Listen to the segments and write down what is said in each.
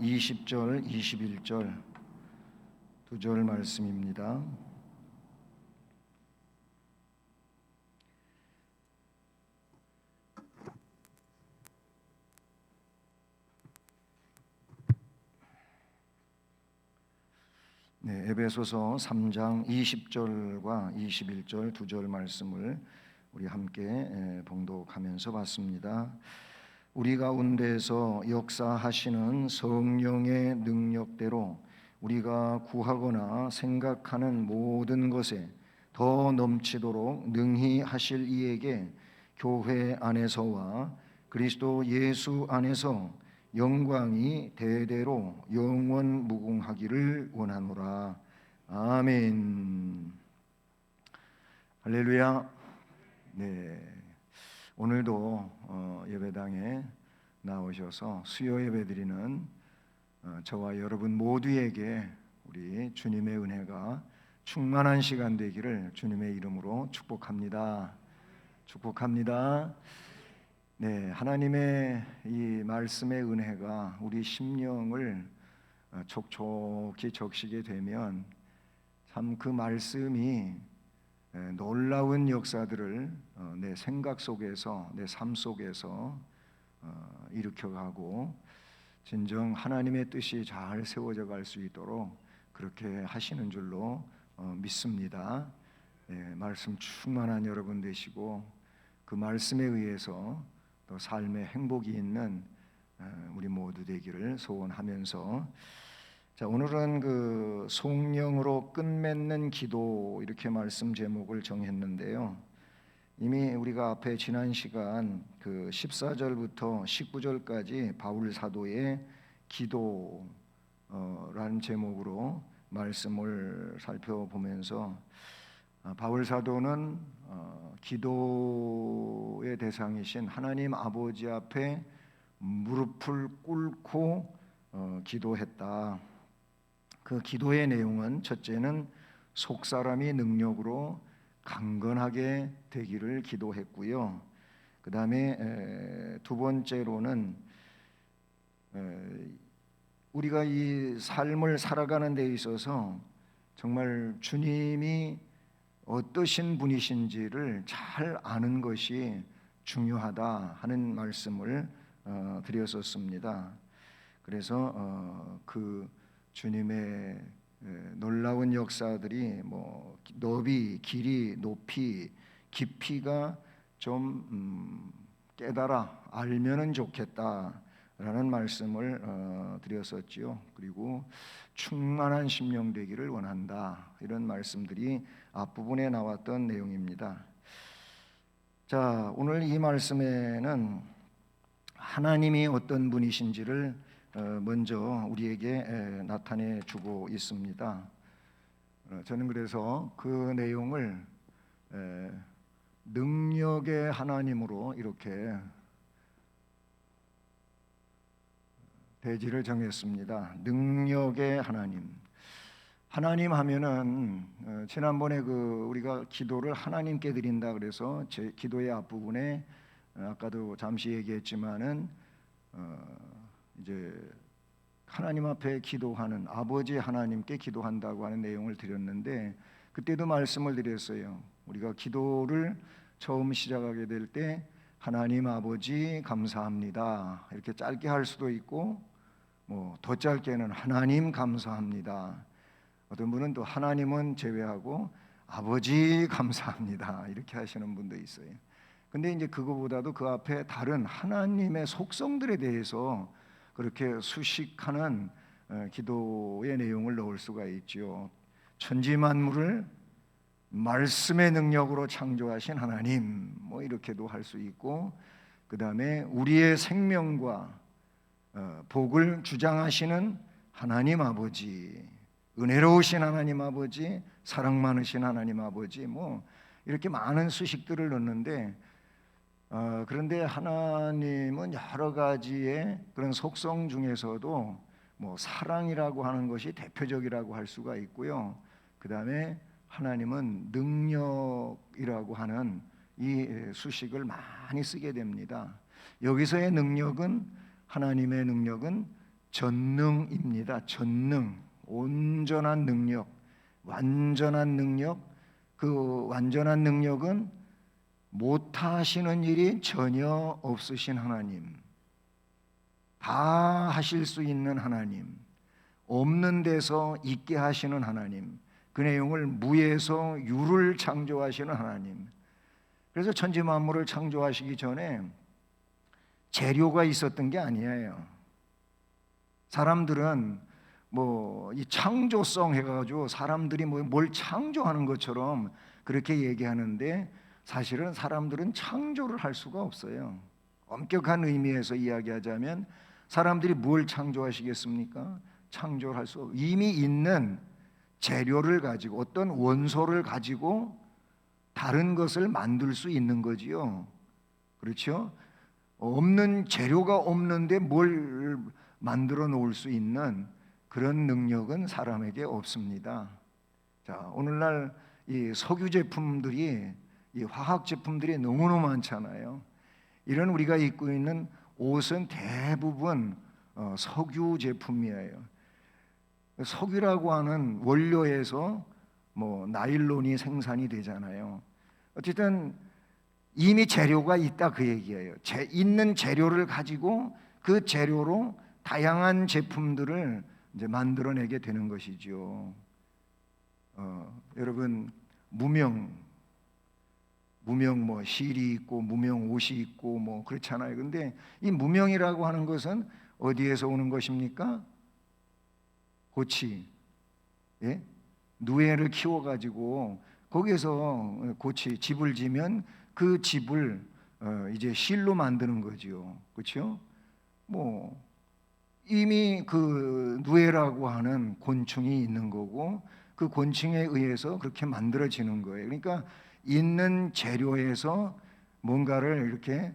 20절, 21절 두 절 말씀입니다. 네, 에베소서 3장 20절과 21절 두 절 말씀을 우리 함께 봉독하면서 봤습니다. 우리 가운데서 역사하시는 성령의 능력대로 우리가 구하거나 생각하는 모든 것에 더 넘치도록 능히 하실 이에게 교회 안에서와 그리스도 예수 안에서 영광이 대대로 영원 무궁하기를 원하노라. 아멘. 할렐루야. 네, 오늘도 예배당에 나오셔서 수요 예배 드리는 저와 여러분 모두에게 우리 주님의 은혜가 충만한 시간 되기를 주님의 이름으로 축복합니다. 축복합니다. 네, 하나님의 이 말씀의 은혜가 우리 심령을 촉촉히 적시게 되면 참 그 말씀이 놀라운 역사들을 내 생각 속에서, 내 삶 속에서 일으켜가고 진정 하나님의 뜻이 잘 세워져 갈 수 있도록 그렇게 하시는 줄로 믿습니다. 말씀 충만한 여러분 되시고 그 말씀에 의해서 또 삶의 행복이 있는 우리 모두 되기를 소원하면서, 자, 오늘은 그 성령으로 끝맺는 기도 이렇게 말씀 제목을 정했는데요. 이미 우리가 앞에 지난 시간 그 14절부터 19절까지 바울 사도의 기도라는 제목으로 말씀을 살펴보면서 바울 사도는 기도의 대상이신 하나님 아버지 앞에 무릎을 꿇고 기도했다. 그 기도의 내용은 첫째는 속사람이 능력으로 강건하게 되기를 기도했고요. 그 다음에 두 번째로는 우리가 이 삶을 살아가는 데 있어서 정말 주님이 어떠신 분이신지를 잘 아는 것이 중요하다 하는 말씀을 드렸었습니다. 그래서 그 주님의 놀라운 역사들이 뭐 너비, 길이, 높이, 깊이가 좀 깨달아 알면은 좋겠다라는 말씀을 드렸었지요. 그리고 충만한 심령 되기를 원한다, 이런 말씀들이 앞부분에 나왔던 내용입니다. 자, 오늘 이 말씀에는 하나님이 어떤 분이신지를 먼저 우리에게 나타내 주고 있습니다. 저는 그래서 그 내용을 능력의 하나님으로 이렇게 대지를 정했습니다. 능력의 하나님. 하나님 하면은 지난번에 우리가 기도를 하나님께 드린다 그래서 제 기도의 앞부분에 아까도 잠시 얘기했지만은 이제 하나님 앞에 기도하는 아버지 하나님께 기도한다고 하는 내용을 드렸는데, 그때도 말씀을 드렸어요. 우리가 기도를 처음 시작하게 될 때 하나님 아버지 감사합니다 이렇게 짧게 할 수도 있고, 뭐 더 짧게는 하나님 감사합니다. 어떤 분은 또 하나님은 제외하고 아버지 감사합니다 이렇게 하시는 분도 있어요. 근데 이제 그거보다도 그 앞에 다른 하나님의 속성들에 대해서 그렇게 수식하는 기도의 내용을 넣을 수가 있죠. 천지 만물을 말씀의 능력으로 창조하신 하나님, 뭐 이렇게도 할 수 있고, 그 다음에 우리의 생명과 복을 주장하시는 하나님 아버지, 은혜로우신 하나님 아버지, 사랑 많으신 하나님 아버지, 뭐 이렇게 많은 수식들을 넣는데, 그런데 하나님은 여러 가지의 그런 속성 중에서도 뭐 사랑이라고 하는 것이 대표적이라고 할 수가 있고요. 그 다음에 하나님은 능력이라고 하는 이 수식을 많이 쓰게 됩니다. 여기서의 능력은, 하나님의 능력은 전능입니다. 전능, 온전한 능력, 완전한 능력. 그 완전한 능력은 못하시는 일이 전혀 없으신 하나님, 다 하실 수 있는 하나님, 없는 데서 있게 하시는 하나님, 그 내용을 무에서 유를 창조하시는 하나님. 그래서 천지 만물을 창조하시기 전에 재료가 있었던 게 아니에요. 사람들은 뭐 이 창조성 해가지고 사람들이 뭘 창조하는 것처럼 그렇게 얘기하는데, 사실은 사람들은 창조를 할 수가 없어요. 엄격한 의미에서 이야기하자면 사람들이 뭘 창조하시겠습니까? 창조를 할 수 없어요. 이미 있는 재료를 가지고, 어떤 원소를 가지고 다른 것을 만들 수 있는 거지요. 그렇죠? 없는 재료가 없는데 뭘 만들어 놓을 수 있는 그런 능력은 사람에게 없습니다. 자, 오늘날 이 석유 제품들이, 이 화학 제품들이 너무너무 많잖아요. 이런 우리가 입고 있는 옷은 대부분 석유 제품이에요. 석유라고 하는 원료에서 뭐 나일론이 생산이 되잖아요. 어쨌든 이미 재료가 있다 그 얘기예요. 있는 재료를 가지고 그 재료로 다양한 제품들을 이제 만들어내게 되는 것이죠. 여러분 무명 뭐 실이 있고 무명 옷이 있고 뭐 그렇잖아요. 근데 이 무명이라고 하는 것은 어디에서 오는 것입니까? 고치, 예? 누에를 키워가지고 거기에서 고치 집을 지면 그 집을 이제 실로 만드는 거죠. 그렇죠? 뭐 이미 그 누에라고 하는 곤충이 있는 거고, 그 곤충에 의해서 그렇게 만들어지는 거예요. 그러니까 있는 재료에서 뭔가를 이렇게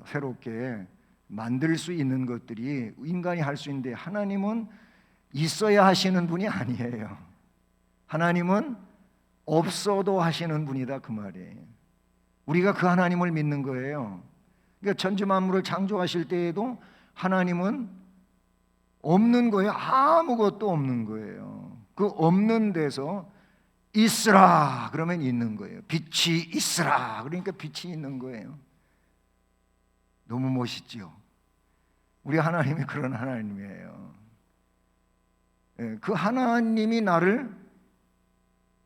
새롭게 만들 수 있는 것들이 인간이 할 수 있는데, 하나님은 있어야 하시는 분이 아니에요. 하나님은 없어도 하시는 분이다 그 말이에요. 우리가 그 하나님을 믿는 거예요. 그러니까 천지 만물을 창조하실 때에도 하나님은 없는 거예요. 아무것도 없는 거예요. 그 없는 데서 있으라 그러면 있는 거예요. 빛이 있으라 그러니까 빛이 있는 거예요. 너무 멋있죠. 우리 하나님이 그런 하나님이에요. 그 하나님이 나를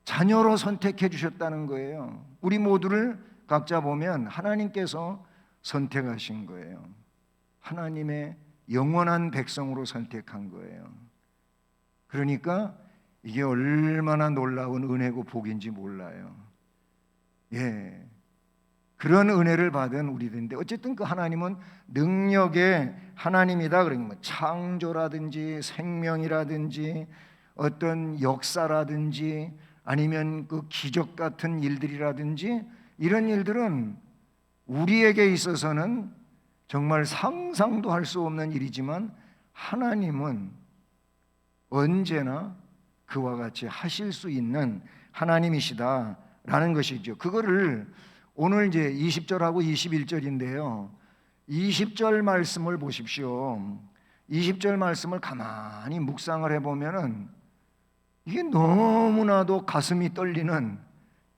자녀로 선택해 주셨다는 거예요. 우리 모두를 각자 보면 하나님께서 선택하신 거예요. 하나님의 영원한 백성으로 선택한 거예요. 그러니까 이게 얼마나 놀라운 은혜고 복인지 몰라요. 예, 그런 은혜를 받은 우리들인데, 어쨌든 그 하나님은 능력의 하나님이다. 그러면 뭐 창조라든지 생명이라든지 어떤 역사라든지 아니면 그 기적 같은 일들이라든지 이런 일들은 우리에게 있어서는 정말 상상도 할 수 없는 일이지만, 하나님은 언제나 그와 같이 하실 수 있는 하나님이시다라는 것이죠. 그거를 오늘 이제 20절하고 21절인데요. 20절 말씀을 보십시오. 20절 말씀을 가만히 묵상을 해보면은 이게 너무나도 가슴이 떨리는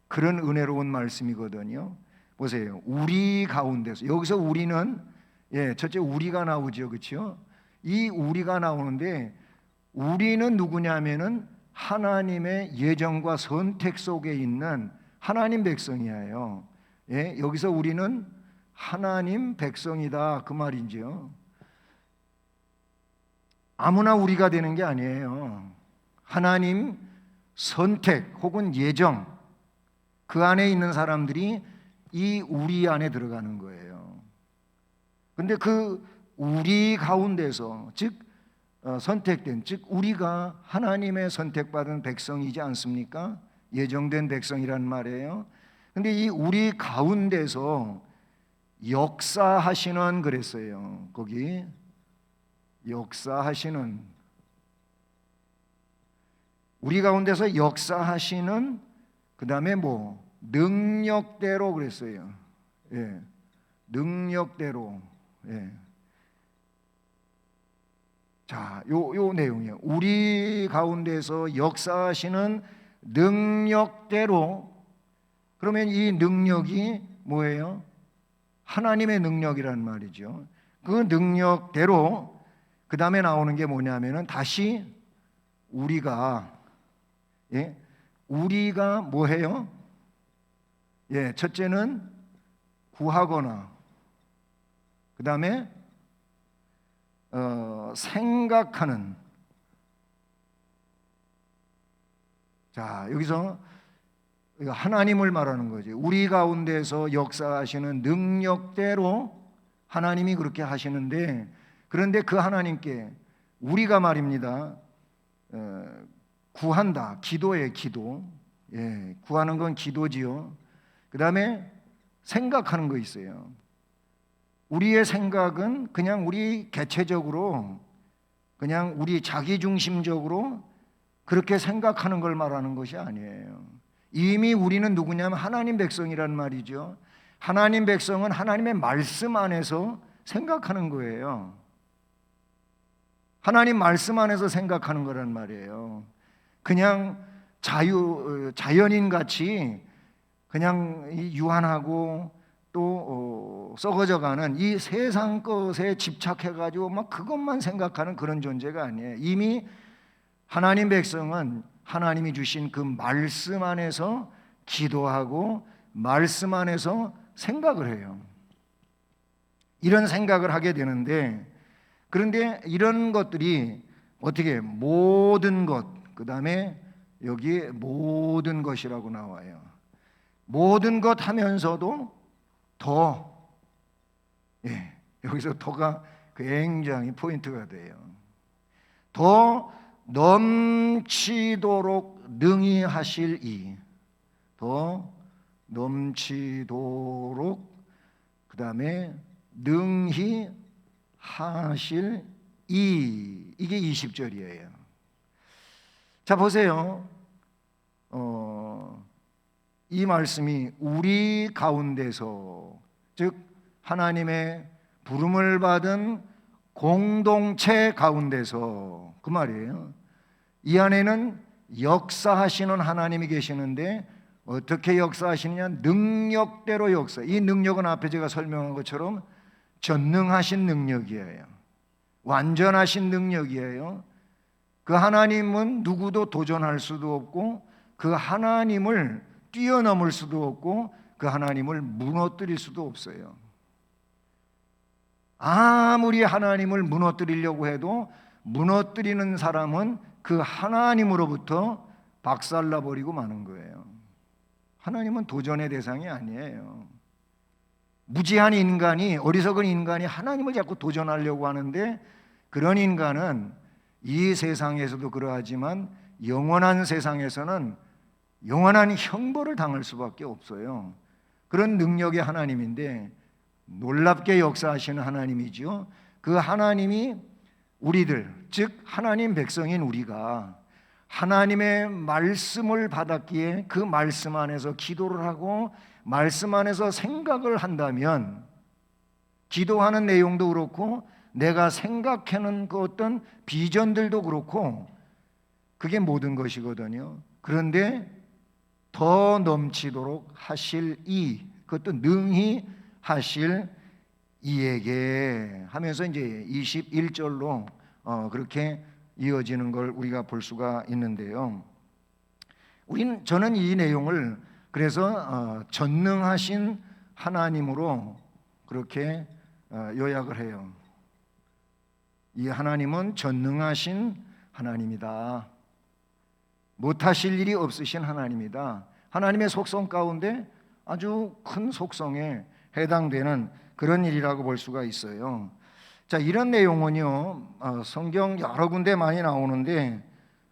그런 은혜로운 말씀이거든요. 보세요. 우리 가운데서, 여기서 우리는, 첫째 우리가 나오죠. 그렇죠? 이 우리가 나오는데, 우리는 누구냐면은 하나님의 예정과 선택 속에 있는 하나님 백성이에요. 여기서 우리는 하나님 백성이다 그 말이죠. 아무나 우리가 되는 게 아니에요. 하나님 선택 혹은 예정, 그 안에 있는 사람들이 이 우리 안에 들어가는 거예요. 근데 그 우리 가운데서, 즉 선택된, 즉 우리가 하나님의 선택받은 백성이지 않습니까? 예정된 백성이란 말이에요. 근데 이 우리 가운데서 역사하시는, 그랬어요. 거기 역사하시는, 우리 가운데서 역사하시는, 그 다음에 뭐 능력대로 그랬어요. 능력대로. 자, 요 내용이에요. 우리 가운데서 역사하시는 능력대로. 그러면 이 능력이 뭐예요? 하나님의 능력이란 말이죠. 그 능력대로 그 다음에 나오는 게 뭐냐면은 다시 우리가 우리가 뭐해요? 첫째는 구하거나 그 다음에 생각하는. 자, 여기서 하나님을 말하는 거지. 우리 가운데서 역사하시는 능력대로 하나님이 그렇게 하시는데, 그런데 그 하나님께 우리가 말입니다, 구한다. 기도예요, 기도. 구하는 건 기도지요. 그 다음에 생각하는 거 있어요. 우리의 생각은 그냥 우리 개체적으로, 그냥 우리 자기중심적으로 그렇게 생각하는 걸 말하는 것이 아니에요. 이미 우리는 누구냐면 하나님 백성이란 말이죠. 하나님 백성은 하나님의 말씀 안에서 생각하는 거예요. 하나님 말씀 안에서 생각하는 거란 말이에요. 그냥 자연인 같이 그냥 유한하고 또 썩어져가는 이 세상 것에 집착해가지고 막 그것만 생각하는 그런 존재가 아니에요. 이미 하나님 백성은 하나님이 주신 그 말씀 안에서 기도하고 말씀 안에서 생각을 해요. 이런 생각을 하게 되는데, 그런데 이런 것들이 어떻게 모든 것, 그 다음에 여기에 모든 것이라고 나와요. 모든 것 하면서도 더, 여기서 더가 굉장히 포인트가 돼요. 더 넘치도록 능히 하실 이, 더 넘치도록 그 다음에 능히 하실 이, 이게 20절이에요. 자, 보세요. 이 말씀이 우리 가운데서, 즉 하나님의 부름을 받은 공동체 가운데서, 그 말이에요. 이 안에는 역사하시는 하나님이 계시는데 어떻게 역사하시느냐? 능력대로 역사. 이 능력은 앞에 제가 설명한 것처럼 전능하신 능력이에요. 완전하신 능력이에요. 그 하나님은 누구도 도전할 수도 없고, 그 하나님을 뛰어넘을 수도 없고, 그 하나님을 무너뜨릴 수도 없어요. 아무리 하나님을 무너뜨리려고 해도 무너뜨리는 사람은 그 하나님으로부터 박살나버리고 마는 거예요. 하나님은 도전의 대상이 아니에요. 무지한 인간이, 어리석은 인간이 하나님을 자꾸 도전하려고 하는데, 그런 인간은 이 세상에서도 그러하지만 영원한 세상에서는 영원한 형벌을 당할 수밖에 없어요. 그런 능력의 하나님인데, 놀랍게 역사하시는 하나님이죠. 그 하나님이 우리들, 즉 하나님 백성인 우리가 하나님의 말씀을 받았기에 그 말씀 안에서 기도를 하고 말씀 안에서 생각을 한다면, 기도하는 내용도 그렇고 내가 생각하는 그 어떤 비전들도 그렇고 그게 모든 것이거든요. 그런데 더 넘치도록 하실 이, 그것도 능히 하실 이에게 하면서 이제 21절로 그렇게 이어지는 걸 우리가 볼 수가 있는데요. 저는 이 내용을 그래서 전능하신 하나님으로 그렇게 요약을 해요. 이 하나님은 전능하신 하나님이다. 못하실 일이 없으신 하나님이다. 하나님의 속성 가운데 아주 큰 속성에 해당되는 그런 일이라고 볼 수가 있어요. 자, 이런 내용은요, 성경 여러 군데 많이 나오는데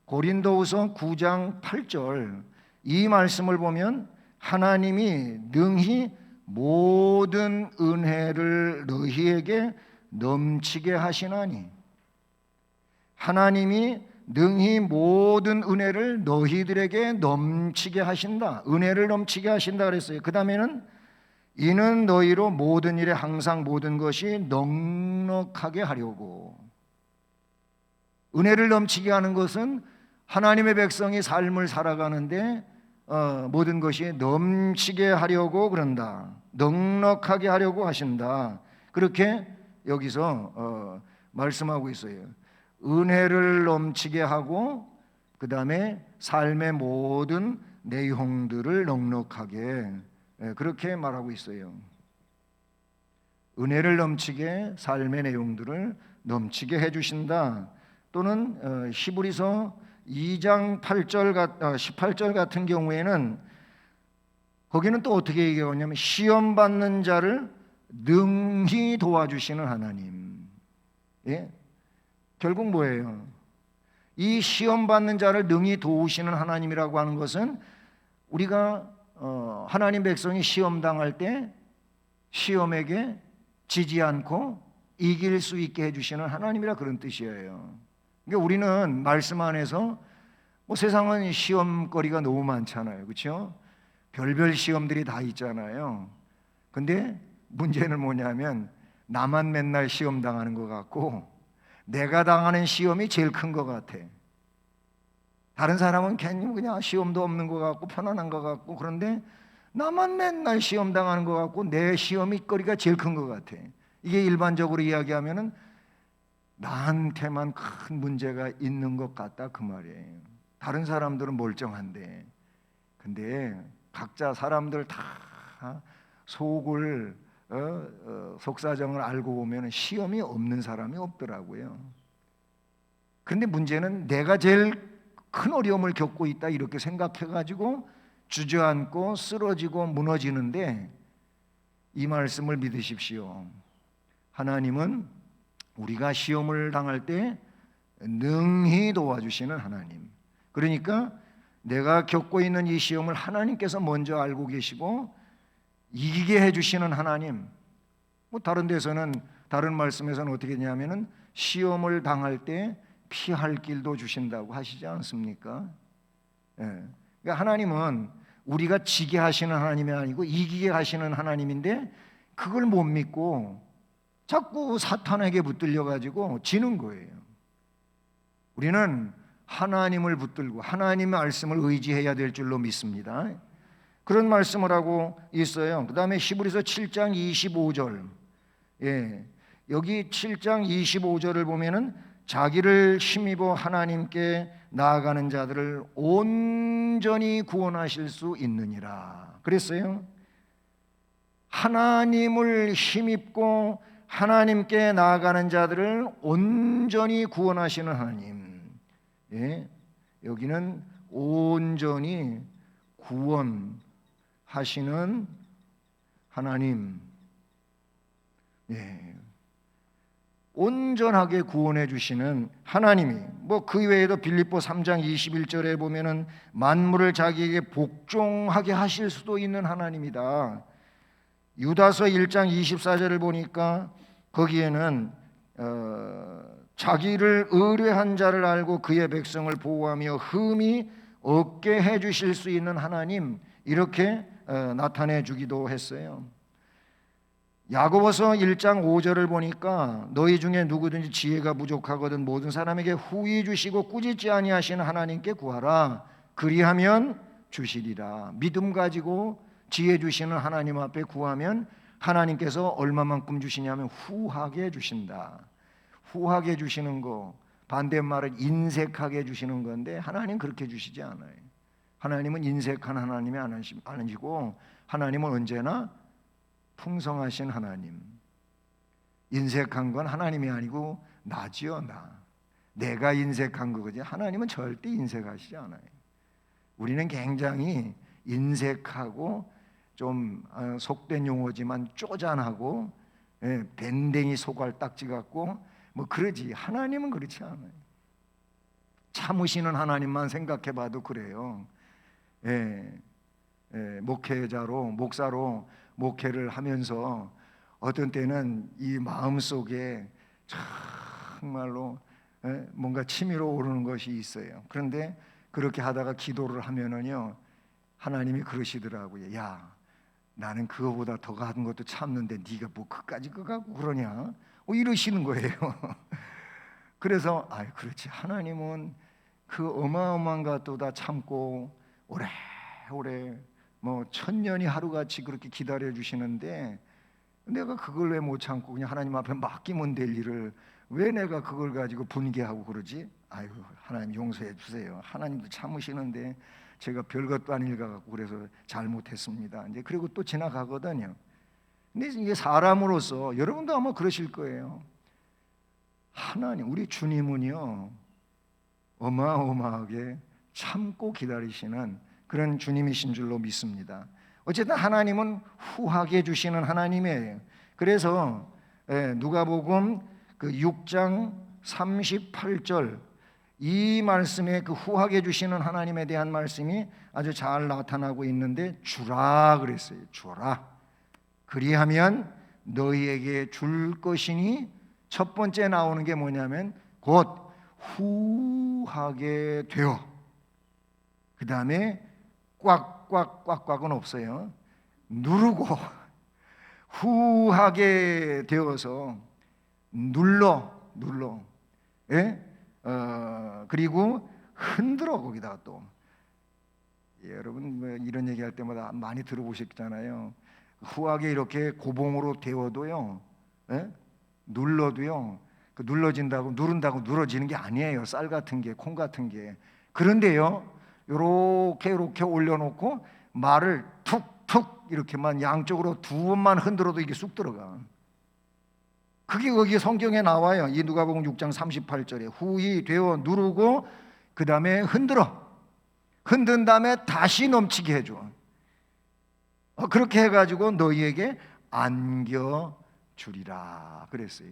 고린도후서 9장 8절 이 말씀을 보면 하나님이 능히 모든 은혜를 너희에게 넘치게 하시나니, 하나님이 능히 모든 은혜를 너희들에게 넘치게 하신다. 은혜를 넘치게 하신다 그랬어요. 그 다음에는 이는 너희로 모든 일에 항상 모든 것이 넉넉하게 하려고. 은혜를 넘치게 하는 것은 하나님의 백성이 삶을 살아가는데 모든 것이 넘치게 하려고 그런다. 넉넉하게 하려고 하신다. 그렇게 여기서 말씀하고 있어요. 은혜를 넘치게 하고 그 다음에 삶의 모든 내용들을 넉넉하게, 그렇게 말하고 있어요. 은혜를 넘치게, 삶의 내용들을 넘치게 해주신다. 또는 히브리서 2장 18절 같은 경우에는 거기는 또 어떻게 얘기하냐면 시험 받는 자를 능히 도와주시는 하나님. 예? 결국 뭐예요? 이 시험 받는 자를 능히 도우시는 하나님이라고 하는 것은 우리가 하나님 백성이 시험 당할 때 시험에게 지지 않고 이길 수 있게 해주시는 하나님이라 그런 뜻이에요. 그러니까 우리는 말씀 안에서 세상은 시험거리가 너무 많잖아요, 그렇죠? 별별 시험들이 다 있잖아요. 근데 문제는 뭐냐면 나만 맨날 시험 당하는 것 같고 내가 당하는 시험이 제일 큰 것 같아. 다른 사람은 괜히 그냥 시험도 없는 것 같고 편안한 것 같고, 그런데 나만 맨날 시험 당하는 것 같고 내 시험이 거리가 제일 큰 것 같아. 이게 일반적으로 이야기하면은 나한테만 큰 문제가 있는 것 같다 그 말이에요. 다른 사람들은 멀쩡한데, 근데 각자 사람들 다 속을 속사정을 알고 보면 시험이 없는 사람이 없더라고요. 그런데 문제는 내가 제일 큰 어려움을 겪고 있다 이렇게 생각해가지고 주저앉고 쓰러지고 무너지는데, 이 말씀을 믿으십시오. 하나님은 우리가 시험을 당할 때 능히 도와주시는 하나님. 그러니까 내가 겪고 있는 이 시험을 하나님께서 먼저 알고 계시고 이기게 해주시는 하나님. 다른 데서는, 다른 말씀에서는 어떻게 했냐면은 시험을 당할 때 피할 길도 주신다고 하시지 않습니까? 예. 그러니까 하나님은 우리가 지게 하시는 하나님이 아니고 이기게 하시는 하나님인데 그걸 못 믿고 자꾸 사탄에게 붙들려 가지고 지는 거예요. 우리는 하나님을 붙들고 하나님의 말씀을 의지해야 될 줄로 믿습니다. 그런 말씀을 하고 있어요. 그 다음에 히브리서 7장 25절. 예, 여기 7장 25절을 보면은 자기를 힘입어 하나님께 나아가는 자들을 온전히 구원하실 수 있느니라 그랬어요. 하나님을 힘입고 하나님께 나아가는 자들을 온전히 구원하시는 하나님. 예, 여기는 온전히 구원하시는 하나님. 예, 온전하게 구원해 주시는 하나님이, 그 외에도 빌립보 3장 21절에 보면은 만물을 자기에게 복종하게 하실 수도 있는 하나님이다. 유다서 1장 24절을 보니까 거기에는 자기를 의뢰한 자를 알고 그의 백성을 보호하며 흠이 없게 해 주실 수 있는 하나님, 이렇게 나타내 주기도 했어요. 야고보서 1장 5절을 보니까 너희 중에 누구든지 지혜가 부족하거든 모든 사람에게 후히 주시고 꾸짖지 아니하시는 하나님께 구하라. 그리하면 주시리라. 믿음 가지고 지혜 주시는 하나님 앞에 구하면 하나님께서 얼마만큼 주시냐면 후하게 주신다. 후하게 주시는 거, 반대말은 인색하게 주시는 건데 하나님 그렇게 주시지 않아요. 하나님은 인색한 하나님이 아니시고 하나님은 언제나 풍성하신 하나님. 인색한 건 하나님이 아니고 나지요, 나. 내가 인색한 거지 하나님은 절대 인색하시지 않아요. 우리는 굉장히 인색하고 좀 속된 용어지만 쪼잔하고 밴댕이 소갈딱지 같고 그러지, 하나님은 그렇지 않아요. 참으시는 하나님만 생각해봐도 그래요. 목회자로, 목사로 목회를 하면서 어떤 때는 이 마음속에 정말로 뭔가 치밀어 오르는 것이 있어요. 그런데 그렇게 하다가 기도를 하면은요, 하나님이 그러시더라고요. 야, 나는 그거보다 더 가는 것도 참는데 네가 뭐 그까지 그거 갖고 그러냐? 이러시는 거예요. 그래서 그렇지, 하나님은 그 어마어마한 것도 다 참고 오래오래 뭐 1000년이 하루같이 그렇게 기다려 주시는데 내가 그걸 왜 못 참고 그냥 하나님 앞에 맡기면 될 일을 왜 내가 그걸 가지고 분개하고 그러지? 아유, 하나님 용서해 주세요. 하나님도 참으시는데 제가 별것도 아닌 일 같고 그래서 잘못했습니다. 이제 그리고 또 지나가거든요. 근데 이게 사람으로서 여러분도 아마 그러실 거예요. 하나님, 우리 주님은요 어마어마하게 참고 기다리시는 그런 주님이신 줄로 믿습니다. 어쨌든 하나님은 후하게 주시는 하나님이에요. 그래서 누가복음 그 6장 38절 이 말씀에 그 후하게 주시는 하나님에 대한 말씀이 아주 잘 나타나고 있는데 주라 그랬어요. 주라. 그리하면 너희에게 줄 것이니 첫 번째 나오는 게 뭐냐면 곧 후하게 되어, 그 다음에 꽉꽉꽉꽉은 없어요. 누르고 후하게 되어서 눌러 예? 그리고 흔들어. 거기다가 또 여러분 뭐 이런 얘기할 때마다 많이 들어보셨잖아요. 후하게 이렇게 고봉으로 데워도요, 예? 눌러도요, 그 눌러진다고 누른다고 눌러지는 게 아니에요. 쌀 같은 게, 콩 같은 게. 그런데요, 요렇게 올려놓고 말을 툭툭 이렇게만 양쪽으로 두 번만 흔들어도 이게 쑥 들어가. 그게 거기 성경에 나와요. 이 누가복음 6장 38절에 후히 되어 누르고 그 다음에 흔든 다음에 다시 넘치게 해줘. 그렇게 해가지고 너희에게 안겨주리라 그랬어요.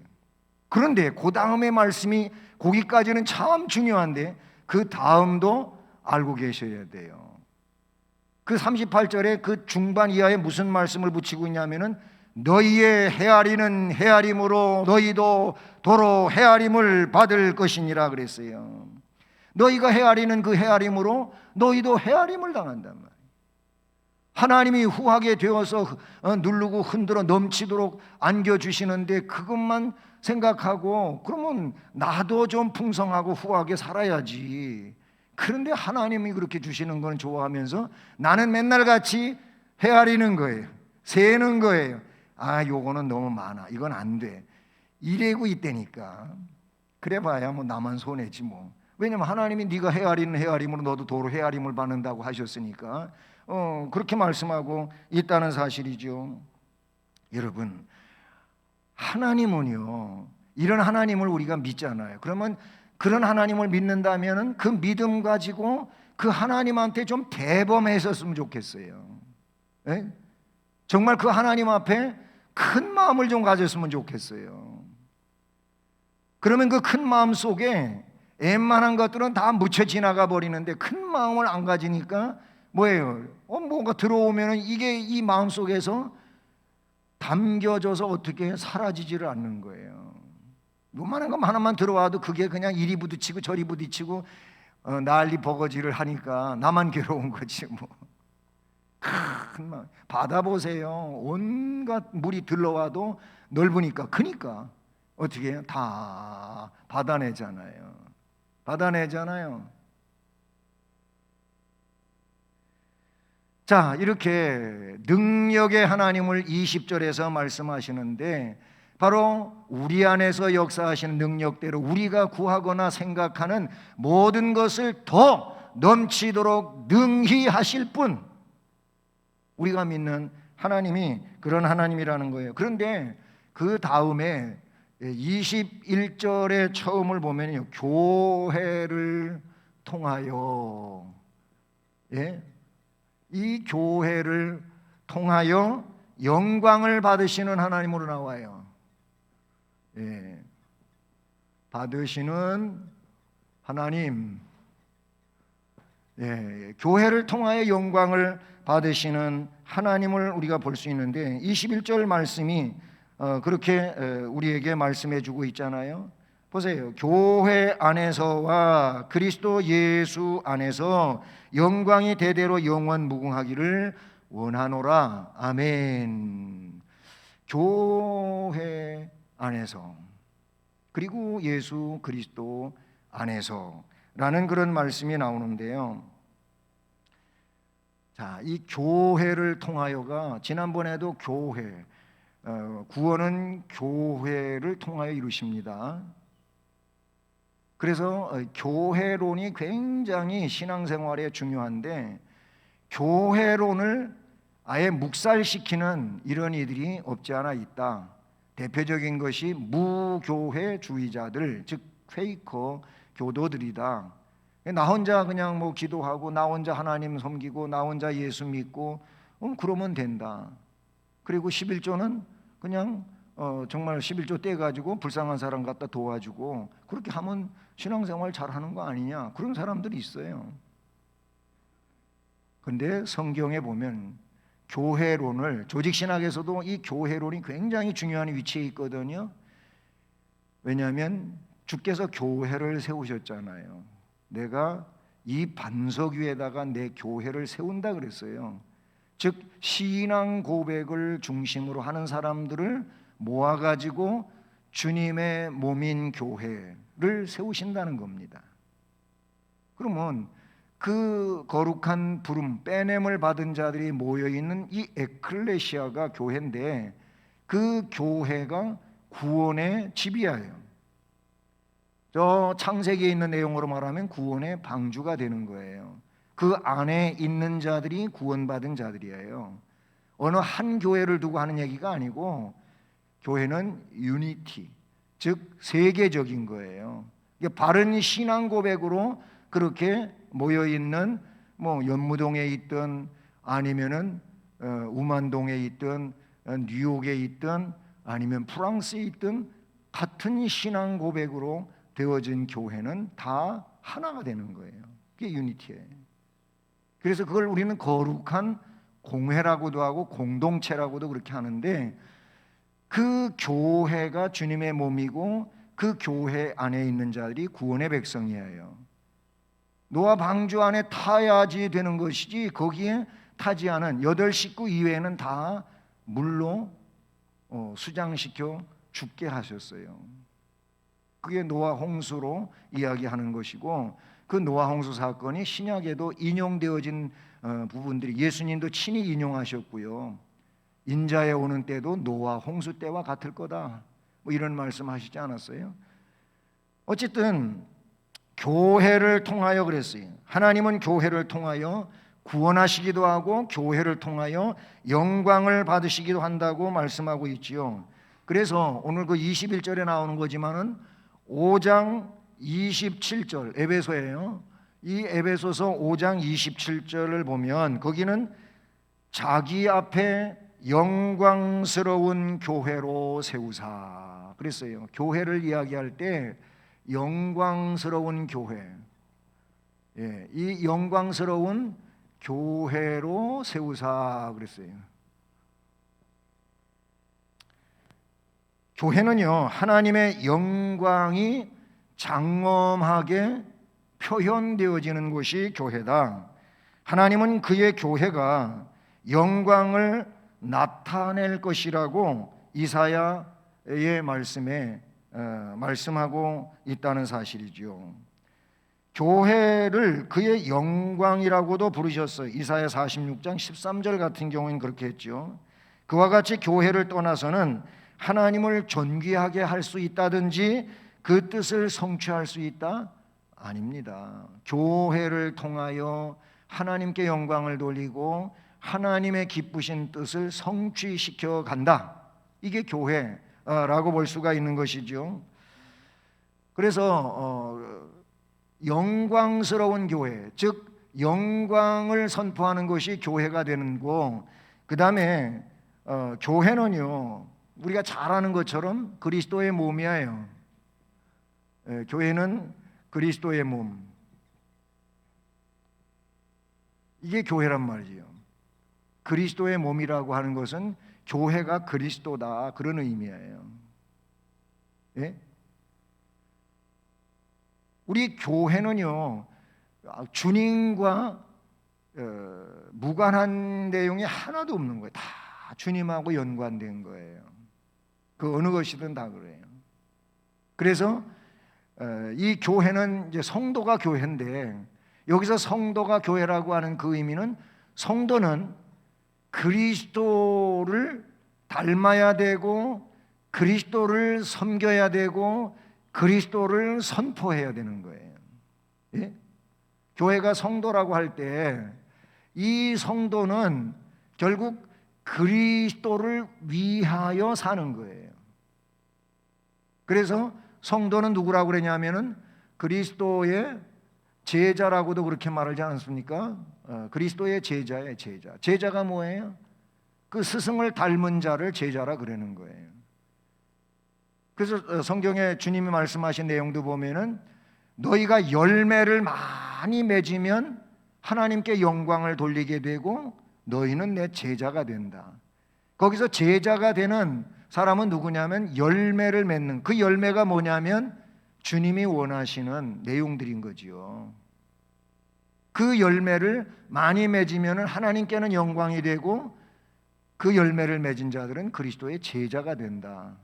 그런데 그 다음에 말씀이, 거기까지는 참 중요한데 그 다음도 알고 계셔야 돼요. 그 38절에 그 중반 이하에 무슨 말씀을 붙이고 있냐면은 너희의 헤아리는 헤아림으로 너희도 도로 헤아림을 받을 것이니라 그랬어요. 너희가 헤아리는 그 헤아림으로 너희도 헤아림을 당한단 말이에요. 하나님이 후하게 되어서 누르고 흔들어 넘치도록 안겨주시는데 그것만 생각하고 그러면 나도 좀 풍성하고 후하게 살아야지. 그런데 하나님이 그렇게 주시는 건 좋아하면서 나는 맨날 같이 헤아리는 거예요. 세는 거예요. 요거는 너무 많아, 이건 안 돼, 이래고 있다니까. 그래봐야 뭐 나만 손해지 뭐. 왜냐면 하나님이 네가 헤아리는 헤아림으로 너도 도로 헤아림을 받는다고 하셨으니까 그렇게 말씀하고 있다는 사실이죠. 여러분, 하나님은요, 이런 하나님을 우리가 믿잖아요. 그러면 그런 하나님을 믿는다면 그 믿음 가지고 그 하나님한테 좀 대범했었으면 좋겠어요. 예? 정말 그 하나님 앞에 큰 마음을 좀 가졌으면 좋겠어요. 그러면 그 큰 마음 속에 웬만한 것들은 다 묻혀 지나가 버리는데 큰 마음을 안 가지니까 뭐예요? 뭔가 들어오면 이게 이 마음 속에서 담겨져서 어떻게 사라지지를 않는 거예요. 요만한 거 하나만 들어와도 그게 그냥 이리 부딪히고 저리 부딪히고 난리 버거지를 하니까 나만 괴로운 거지 뭐. 큰 마음, 바다 보세요. 온갖 물이 들러와도 넓으니까 크니까 어떻게 해요? 다 받아내잖아요. 자, 이렇게 능력의 하나님을 20절에서 말씀하시는데 바로 우리 안에서 역사하시는 능력대로 우리가 구하거나 생각하는 모든 것을 더 넘치도록 능히 하실 분, 우리가 믿는 하나님이 그런 하나님이라는 거예요. 그런데 그 다음에 21절의 처음을 보면요, 교회를 통하여, 이 교회를 통하여 영광을 받으시는 하나님으로 나와요. 받으시는 하나님, 교회를 통하여 영광을 받으시는 하나님을 우리가 볼 수 있는데 21절 말씀이 그렇게 우리에게 말씀해 주고 있잖아요. 보세요. 교회 안에서와 그리스도 예수 안에서 영광이 대대로 영원 무궁하기를 원하노라. 아멘. 교회 안에서, 그리고 예수 그리스도 안에서라는 그런 말씀이 나오는데요. 자, 이 교회를 통하여가 지난번에도 교회, 구원은 교회를 통하여 이루십니다. 그래서 교회론이 굉장히 신앙생활에 중요한데 교회론을 아예 묵살시키는 이런 이들이 없지 않아 있다. 대표적인 것이 무교회주의자들, 즉 페이커 교도들이다. 나 혼자 그냥 뭐 기도하고 나 혼자 하나님 섬기고 나 혼자 예수 믿고 그러면 된다. 그리고 11조는 그냥 정말 11조 떼가지고 불쌍한 사람 갖다 도와주고 그렇게 하면 신앙생활 잘하는 거 아니냐, 그런 사람들이 있어요. 근데 성경에 보면 교회론을, 조직신학에서도 이 교회론이 굉장히 중요한 위치에 있거든요. 왜냐하면 주께서 교회를 세우셨잖아요. 내가 이 반석 위에다가 내 교회를 세운다 그랬어요. 즉 신앙 고백을 중심으로 하는 사람들을 모아가지고 주님의 몸인 교회를 세우신다는 겁니다. 그러면 그 거룩한 부름, 빼냄을 받은 자들이 모여있는 이 에클레시아가 교회인데 그 교회가 구원의 집이에요. 저 창세기에 있는 내용으로 말하면 구원의 방주가 되는 거예요. 그 안에 있는 자들이 구원받은 자들이에요. 어느 한 교회를 두고 하는 얘기가 아니고 교회는 유니티, 즉 세계적인 거예요. 바른 신앙 고백으로 그렇게 모여 있는 뭐 연무동에 있든 아니면은 우만동에 있든 뉴욕에 있든 아니면 프랑스에 있든 같은 신앙 고백으로 되어진 교회는 다 하나가 되는 거예요. 그게 유니티예요. 그래서 그걸 우리는 거룩한 공회라고도 하고 공동체라고도 그렇게 하는데 그 교회가 주님의 몸이고 그 교회 안에 있는 자들이 구원의 백성이에요. 노아 방주 안에 타야지 되는 것이지 거기에 타지 않은 8식구 이외에는 다 물로 수장시켜 죽게 하셨어요. 그게 노아 홍수로 이야기하는 것이고 그 노아 홍수 사건이 신약에도 인용되어진 부분들이 예수님도 친히 인용하셨고요. 인자에 오는 때도 노아 홍수 때와 같을 거다, 뭐 이런 말씀하시지 않았어요? 어쨌든 교회를 통하여 그랬어요. 하나님은 교회를 통하여 구원하시기도 하고 교회를 통하여 영광을 받으시기도 한다고 말씀하고 있지요. 그래서 오늘 그 21절에 나오는 거지만은 5장 27절 에베소예요. 이 에베소서 5장 27절을 보면 거기는 자기 앞에 영광스러운 교회로 세우사 그랬어요. 교회를 이야기할 때 영광스러운 교회, 이 영광스러운 교회로 세우사 그랬어요. 교회는요, 하나님의 영광이 장엄하게 표현되어지는 곳이 교회다. 하나님은 그의 교회가 영광을 나타낼 것이라고 이사야의 말씀에 말씀하고 있다는 사실이죠. 교회를 그의 영광이라고도 부르셨어요. 이사야 46장 13절 같은 경우는 그렇게 했죠. 그와 같이 교회를 떠나서는 하나님을 존귀하게 할 수 있다든지 그 뜻을 성취할 수 있다? 아닙니다. 교회를 통하여 하나님께 영광을 돌리고 하나님의 기쁘신 뜻을 성취시켜 간다. 이게 교회라고 볼 수가 있는 것이죠. 그래서 영광스러운 교회, 즉 영광을 선포하는 것이 교회가 되는 거. 그 다음에 교회는요, 우리가 잘 아는 것처럼 그리스도의 몸이에요. 교회는 그리스도의 몸, 이게 교회란 말이에요. 그리스도의 몸이라고 하는 것은 교회가 그리스도다, 그런 의미예요. 예? 우리 교회는요, 주님과 무관한 내용이 하나도 없는 거예요. 다 주님하고 연관된 거예요. 그 어느 것이든 다 그래요. 그래서 이 교회는 이제 성도가 교회인데, 여기서 성도가 교회라고 하는 그 의미는 성도는 그리스도를 닮아야 되고 그리스도를 섬겨야 되고 그리스도를 선포해야 되는 거예요. 예? 교회가 성도라고 할 때 이 성도는 결국 그리스도를 위하여 사는 거예요. 그래서 성도는 누구라고 그러냐면은 그리스도의 제자라고도 그렇게 말하지 않습니까? 그리스도의 제자예요, 제자. 제자가 뭐예요? 그 스승을 닮은 자를 제자라 그러는 거예요. 그래서 성경에 주님이 말씀하신 내용도 보면은 너희가 열매를 많이 맺으면 하나님께 영광을 돌리게 되고 너희는 내 제자가 된다. 거기서 제자가 되는 사람은 누구냐면 열매를 맺는, 그 열매가 뭐냐면 주님이 원하시는 내용들인 거지요. 그 열매를 많이 맺으면 하나님께는 영광이 되고 그 열매를 맺은 자들은 그리스도의 제자가 된다.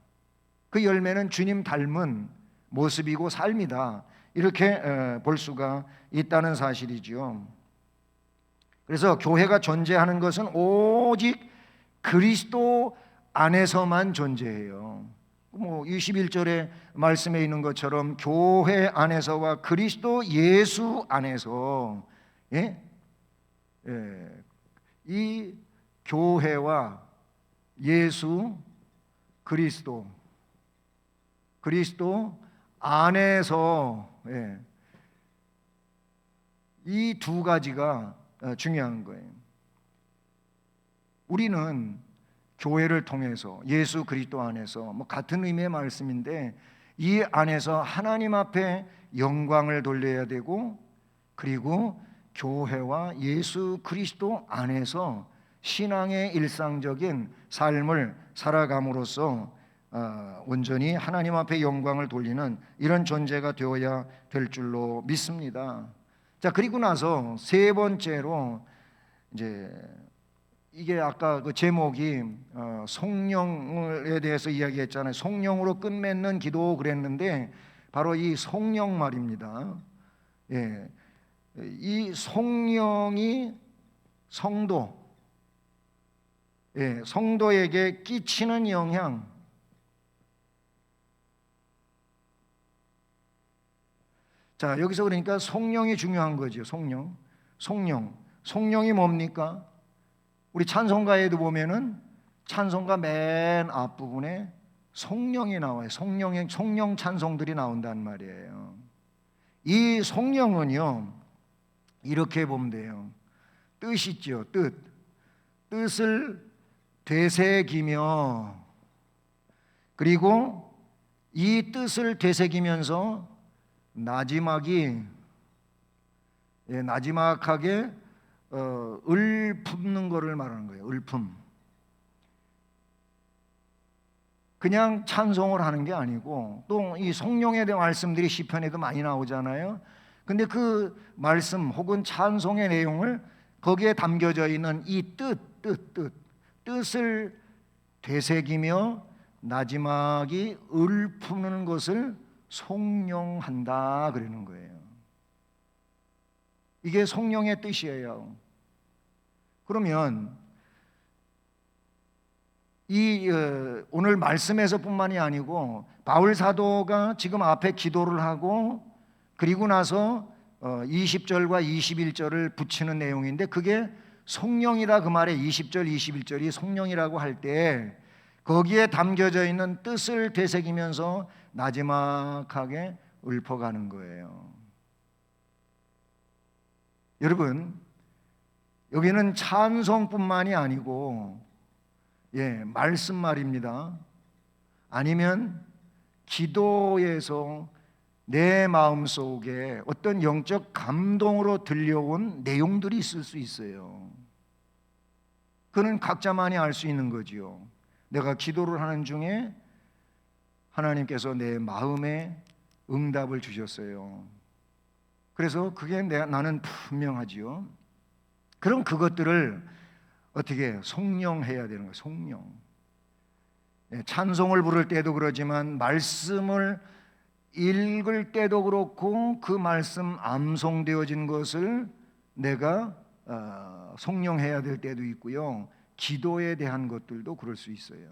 그 열매는 주님 닮은 모습이고 삶이다. 이렇게 볼 수가 있다는 사실이지요. 그래서 교회가 존재하는 것은 오직 그리스도 안에서만 존재해요. 21절의 말씀에 있는 것처럼 교회 안에서와 그리스도 예수 안에서, 이 교회와 예수 그리스도 안에서, 이 두 가지가 중요한 거예요. 우리는 교회를 통해서 예수 그리스도 안에서 같은 의미의 말씀인데 이 안에서 하나님 앞에 영광을 돌려야 되고 그리고 교회와 예수 그리스도 안에서 신앙의 일상적인 삶을 살아감으로써 온전히 하나님 앞에 영광을 돌리는 이런 존재가 되어야 될 줄로 믿습니다. 자, 그리고 나서 세 번째로 이제 이게 아까 그 제목이 성령에 대해서 이야기했잖아요. 성령으로 끝맺는 기도 그랬는데 바로 이 성령 말입니다. 예, 이 성령이 성도에게 끼치는 영향, 자, 여기서 그러니까 성령이 중요한 거죠. 성령이 뭡니까? 우리 찬송가에도 보면은 찬송가 맨 앞부분에 성령이 나와요. 성령 찬송들이 나온단 말이에요. 이 성령은요, 이렇게 보면 돼요. 뜻이죠, 뜻을 되새기며, 그리고 이 뜻을 되새기면서 나지막하게 을 품는 거를 말하는 거예요. 을품. 그냥 찬송을 하는 게 아니고 또 이 성령에 대한 말씀들이 시편에도 많이 나오잖아요. 근데 그 말씀 혹은 찬송의 내용을 거기에 담겨져 있는 이 뜻을 되새기며 나지막이 을 품는 것을 성령한다 그러는 거예요. 이게 성령의 뜻이에요. 그러면 이 오늘 말씀에서뿐만이 아니고 바울 사도가 지금 앞에 기도를 하고 그리고 나서 20절과 21절을 붙이는 내용인데 그게 성령이라 그 말에 20절, 21절이 성령이라고 할 때 거기에 담겨져 있는 뜻을 되새기면서 나지막하게 읊어가는 거예요. 여러분, 여기는 찬송뿐만이 아니고 말씀 말입니다. 아니면 기도에서 내 마음속에 어떤 영적 감동으로 들려온 내용들이 있을 수 있어요. 그는 각자만이 알 수 있는 거지요. 내가 기도를 하는 중에 하나님께서 내 마음에 응답을 주셨어요. 그래서 그게 나는 분명하지요. 그럼 그것들을 어떻게 성령해야 되는 거예요. 성령. 찬송을 부를 때도 그러지만 말씀을 읽을 때도 그렇고 그 말씀 암송되어진 것을 내가 송령해야 될 때도 있고요. 기도에 대한 것들도 그럴 수 있어요.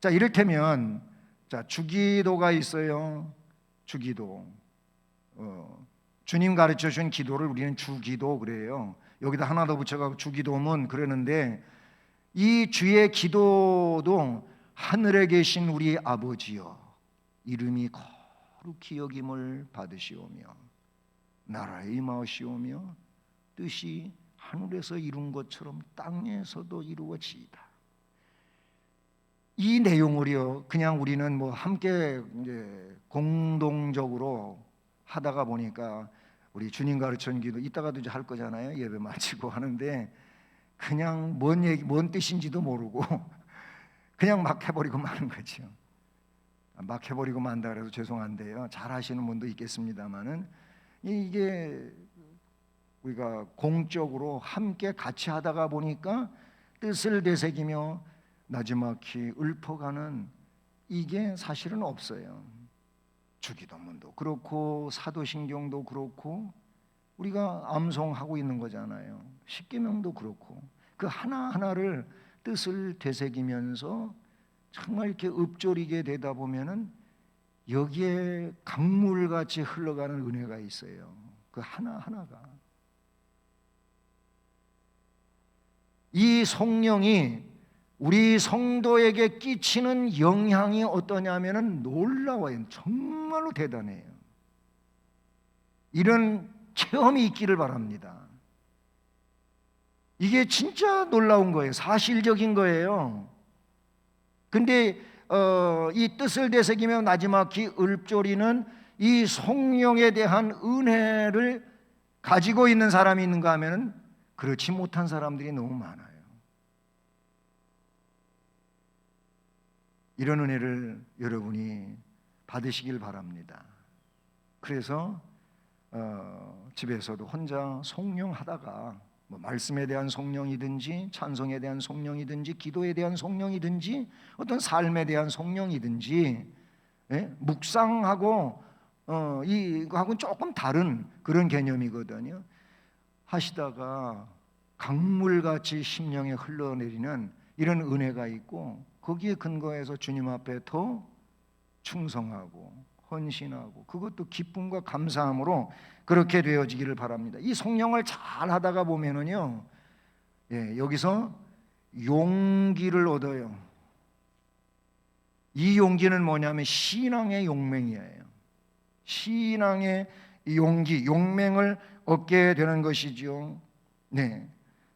자, 이를테면 주기도가 있어요. 주기도. 주님 가르쳐 준 기도를 우리는 주기도 그래요. 여기다 하나 더 붙여가지고 주기도문 그러는데, 이 주의 기도도 하늘에 계신 우리 아버지여 이름이 거룩히 여김을 받으시오며 나라의 임하시오며 뜻이 하늘에서 이룬 것처럼 땅에서도 이루어지이다. 이 내용을요, 그냥 우리는 뭐 함께 이제 공동적으로 하다가 보니까 우리 주님 가르쳐 준 기도 이따가도 이제 할 거잖아요. 예배 마치고 하는데 그냥 뭔 뜻인지도 모르고 그냥 막 해버리고 마는 거죠. 막 해버리고 만다 그래서 죄송한데요. 잘 하시는 분도 있겠습니다만은 이게 우리가 공적으로 함께 같이 하다가 보니까 뜻을 되새기며 나지막히 읊어가는 이게 사실은 없어요. 주기도문도 그렇고 사도신경도 그렇고 우리가 암송하고 있는 거잖아요. 십계명도 그렇고 그 하나하나를 뜻을 되새기면서 정말 이렇게 읊조리게 되다 보면은 여기에 강물같이 흘러가는 은혜가 있어요. 그 하나하나가. 이 성령이 우리 성도에게 끼치는 영향이 어떠냐면은 놀라워요. 정말로 대단해요. 이런 체험이 있기를 바랍니다. 이게 진짜 놀라운 거예요. 사실적인 거예요. 근데 이 뜻을 되새기며 나지막히 읊조리는 이 성령에 대한 은혜를 가지고 있는 사람이 있는가 하면은 그렇지 못한 사람들이 너무 많아요. 이런 은혜를 여러분이 받으시길 바랍니다. 그래서 집에서도 혼자 성령하다가 뭐 말씀에 대한 성령이든지 찬송에 대한 성령이든지 기도에 대한 성령이든지 어떤 삶에 대한 성령이든지 묵상하고 이거하고는 조금 다른 그런 개념이거든요. 하시다가 강물같이 심령에 흘러내리는 이런 은혜가 있고 거기에 근거해서 주님 앞에 더 충성하고 헌신하고 그것도 기쁨과 감사함으로 그렇게 되어지기를 바랍니다. 이 성령을 잘 하다가 보면은요, 여기서 용기를 얻어요. 이 용기는 뭐냐면 신앙의 용맹이에요. 신앙의 용기, 용맹을 얻게 되는 것이죠. 네.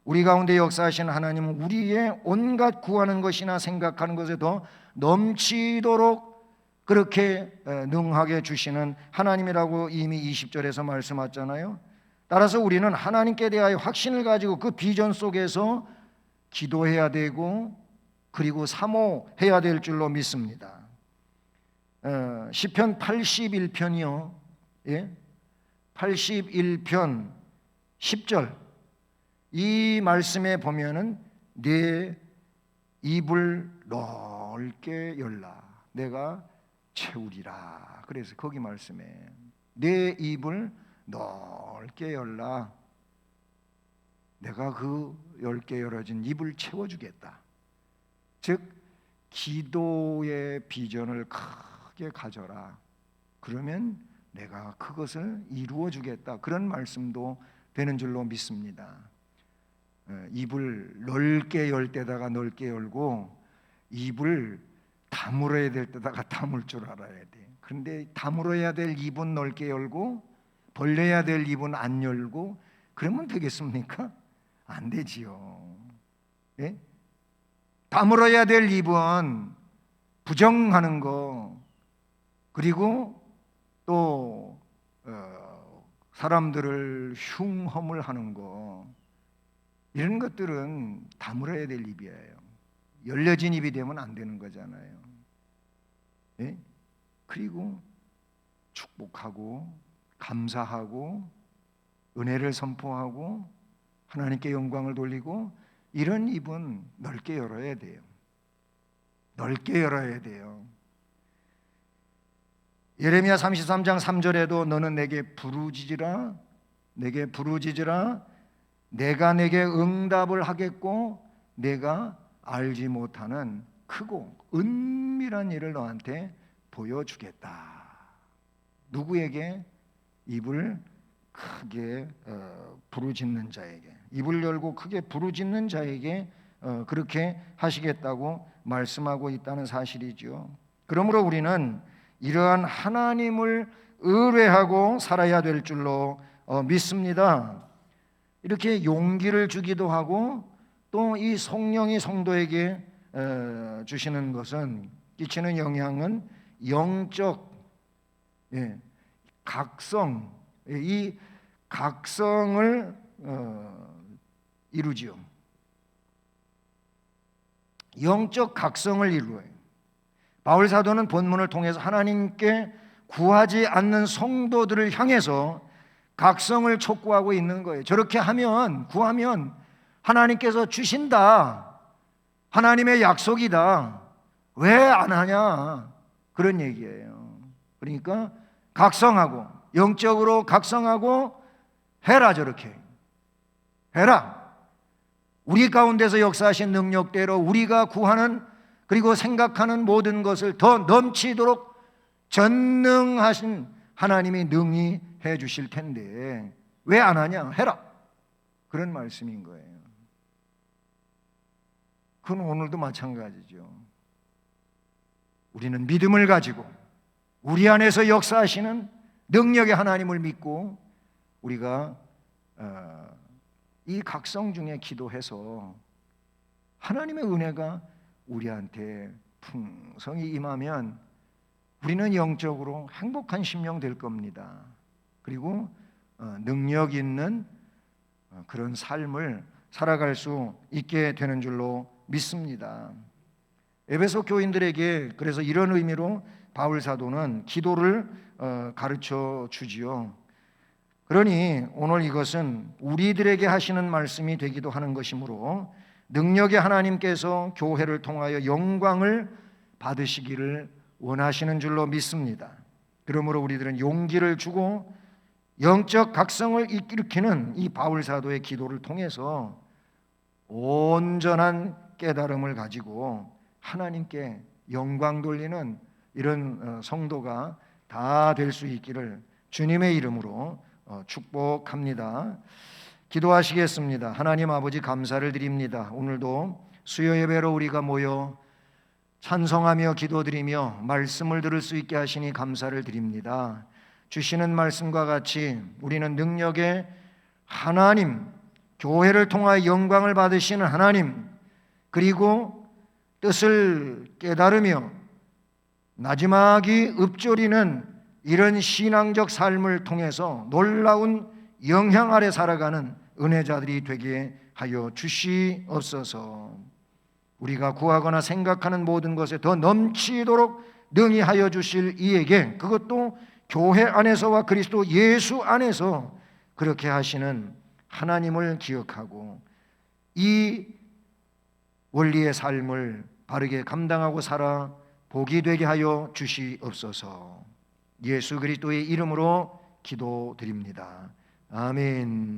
우리 가운데 역사하시는 하나님은 우리의 온갖 구하는 것이나 생각하는 것에 더 넘치도록 그렇게 능하게 주시는 하나님이라고 이미 20절에서 말씀하셨잖아요. 따라서 우리는 하나님께 대하여 확신을 가지고 그 비전 속에서 기도해야 되고 그리고 사모해야 될 줄로 믿습니다. 시편 81편이요. 81편 10절 이 말씀에 보면은 내 입을 넓게 열라 내가 채우리라. 그래서 거기 말씀에 내 입을 넓게 열라 내가 그 넓게 열어진 입을 채워주겠다. 즉 기도의 비전을 크게 가져라. 그러면 내가 그것을 이루어 주겠다. 그런 말씀도 되는 줄로 믿습니다. 입을 넓게 열 때다가 넓게 열고 입을 다물어야 될 때다가 다물 줄 알아야 돼. 그런데 다물어야 될 입은 넓게 열고 벌려야 될 입은 안 열고 그러면 되겠습니까? 안 되지요. 예? 다물어야 될 입은 부정하는 거 그리고 또 사람들을 흉험을 하는 거 이런 것들은 다물어야 될 입이에요. 열려진 입이 되면 안 되는 거잖아요. 네? 그리고 축복하고 감사하고 은혜를 선포하고 하나님께 영광을 돌리고 이런 입은 넓게 열어야 돼요. 넓게 열어야 돼요. 예레미야 33장 3절에도 너는 내게 부르짖으라, 내게 부르짖으라, 내가 내게 응답을 하겠고 내가 알지 못하는 크고 은밀한 일을 너한테 보여주겠다. 누구에게? 입을 크게 부르짖는 자에게, 입을 열고 크게 부르짖는 자에게 그렇게 하시겠다고 말씀하고 있다는 사실이죠. 그러므로 우리는 이러한 하나님을 의뢰하고 살아야 될 줄로 믿습니다. 이렇게 용기를 주기도 하고 또 이 성령이 성도에게 주시는 것은, 끼치는 영향은 영적 각성, 이 각성을 이루지요. 영적 각성을 이루어요. 바울 사도는 본문을 통해서 하나님께 구하지 않는 성도들을 향해서 각성을 촉구하고 있는 거예요. 저렇게 하면, 구하면 하나님께서 주신다, 하나님의 약속이다, 왜 안 하냐, 그런 얘기예요. 그러니까 각성하고, 영적으로 각성하고 해라. 저렇게 해라. 우리 가운데서 역사하신 능력대로 우리가 구하는 그리고 생각하는 모든 것을 더 넘치도록 전능하신 하나님이 능히 해 주실 텐데 왜 안 하냐? 해라. 그런 말씀인 거예요. 그건 오늘도 마찬가지죠. 우리는 믿음을 가지고 우리 안에서 역사하시는 능력의 하나님을 믿고 우리가 이 각성 중에 기도해서 하나님의 은혜가 우리한테 풍성히 임하면 우리는 영적으로 행복한 심령 될 겁니다. 그리고 능력 있는 그런 삶을 살아갈 수 있게 되는 줄로 믿습니다. 에베소 교인들에게 그래서 이런 의미로 바울 사도는 기도를 가르쳐 주지요. 그러니 오늘 이것은 우리들에게 하시는 말씀이 되기도 하는 것이므로 능력의 하나님께서 교회를 통하여 영광을 받으시기를 원하시는 줄로 믿습니다. 그러므로 우리들은 용기를 주고 영적 각성을 일으키는 이 바울 사도의 기도를 통해서 온전한 깨달음을 가지고 하나님께 영광 돌리는 이런 성도가 다 될 수 있기를 주님의 이름으로 축복합니다. 기도하시겠습니다. 하나님 아버지, 감사를 드립니다. 오늘도 수요 예배로 우리가 모여 찬송하며 기도드리며 말씀을 들을 수 있게 하시니 감사를 드립니다. 주시는 말씀과 같이 우리는 능력의 하나님, 교회를 통하여 영광을 받으시는 하나님, 그리고 뜻을 깨달으며 나지막이 읊조리는 이런 신앙적 삶을 통해서 놀라운 영향 아래 살아가는 은혜자들이 되게 하여 주시옵소서. 우리가 구하거나 생각하는 모든 것에 더 넘치도록 능히 하여 주실 이에게, 그것도 교회 안에서와 그리스도 예수 안에서 그렇게 하시는 하나님을 기억하고 이 원리의 삶을 바르게 감당하고 살아 복이 되게 하여 주시옵소서. 예수 그리스도의 이름으로 기도드립니다. 아멘.